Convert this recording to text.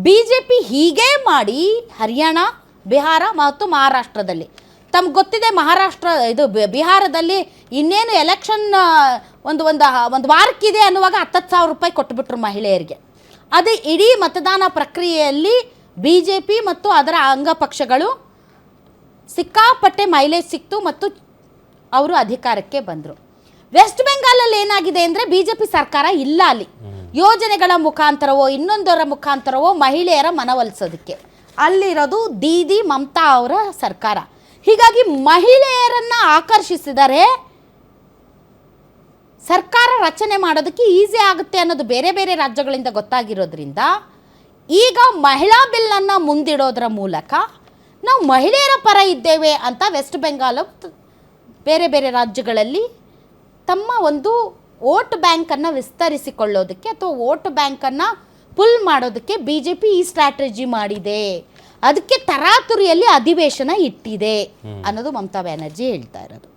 BJP ಹೀಗೆ ಮಾಡಿ ಹರಿಯಾಣ, ಬಿಹಾರ ಮತ್ತು ಮಹಾರಾಷ್ಟ್ರದಲ್ಲಿ ತಮ್ಗೆ ಗೊತ್ತಿದೆ. ಮಹಾರಾಷ್ಟ್ರ ಇದು ಬಿಹಾರದಲ್ಲಿ ಇನ್ನೇನು ಎಲೆಕ್ಷನ್ ಒಂದು ವಾರಕ್ಕಿದೆ ಅನ್ನುವಾಗ 10,000 ರೂಪಾಯಿ ಕೊಟ್ಟುಬಿಟ್ರು ಮಹಿಳೆಯರಿಗೆ. ಅದೇ ಇಡೀ ಮತದಾನ ಪ್ರಕ್ರಿಯೆಯಲ್ಲಿ BJP ಮತ್ತು ಅದರ ಅಂಗಪಕ್ಷಗಳು ಸಿಕ್ಕಾಪಟ್ಟೆ ಮೈಲೇಜ್ ಸಿಕ್ತು ಮತ್ತು ಅವರು ಅಧಿಕಾರಕ್ಕೆ ಬಂದರು. ವೆಸ್ಟ್ ಬೆಂಗಾಲಲ್ಲಿ ಏನಾಗಿದೆ ಅಂದರೆ BJP ಸರ್ಕಾರ ಇಲ್ಲ. ಅಲ್ಲಿ ಯೋಜನೆಗಳ ಮುಖಾಂತರವೋ ಇನ್ನೊಂದರ ಮುಖಾಂತರವೋ ಮಹಿಳೆಯರ ಮನವೊಲಿಸೋದಕ್ಕೆ ಅಲ್ಲಿರೋದು ದೀದಿ ಮಮತಾ ಅವರ ಸರ್ಕಾರ. ಹೀಗಾಗಿ ಮಹಿಳೆಯರನ್ನು ಆಕರ್ಷಿಸಿದರೆ ಸರ್ಕಾರ ರಚನೆ ಮಾಡೋದಕ್ಕೆ ಈಸಿ ಆಗುತ್ತೆ ಅನ್ನೋದು ಬೇರೆ ಬೇರೆ ರಾಜ್ಯಗಳಿಂದ ಗೊತ್ತಾಗಿರೋದ್ರಿಂದ ಈಗ ಮಹಿಳಾ ಬಿಲ್ಲನ್ನು ಮುಂದಿಡೋದ್ರ ಮೂಲಕ ನಾವು ಮಹಿಳೆಯರ ಪರ ಇದ್ದೇವೆ ಅಂತ ವೆಸ್ಟ್ ಬೆಂಗಾಲ್ ಬೇರೆ ಬೇರೆ ರಾಜ್ಯಗಳಲ್ಲಿ ತಮ್ಮ ಒಂದು ವೋಟ್ ಬ್ಯಾಂಕನ್ನು ವಿಸ್ತರಿಸಿಕೊಳ್ಳೋದಕ್ಕೆ ಅಥವಾ ವೋಟ್ ಬ್ಯಾಂಕನ್ನು ಪುಲ್ ಮಾಡೋದಕ್ಕೆ BJP ಈ ಸ್ಟ್ರಾಟಜಿ ಮಾಡಿದೆ. ಅದಕ್ಕೆ ತರಾತುರಿಯಲ್ಲಿ ಅಧಿವೇಶನ ಇಟ್ಟಿದೆ ಅನ್ನೋದು ಮಮತಾ ಬ್ಯಾನರ್ಜಿ ಹೇಳ್ತಾ ಇರೋದು.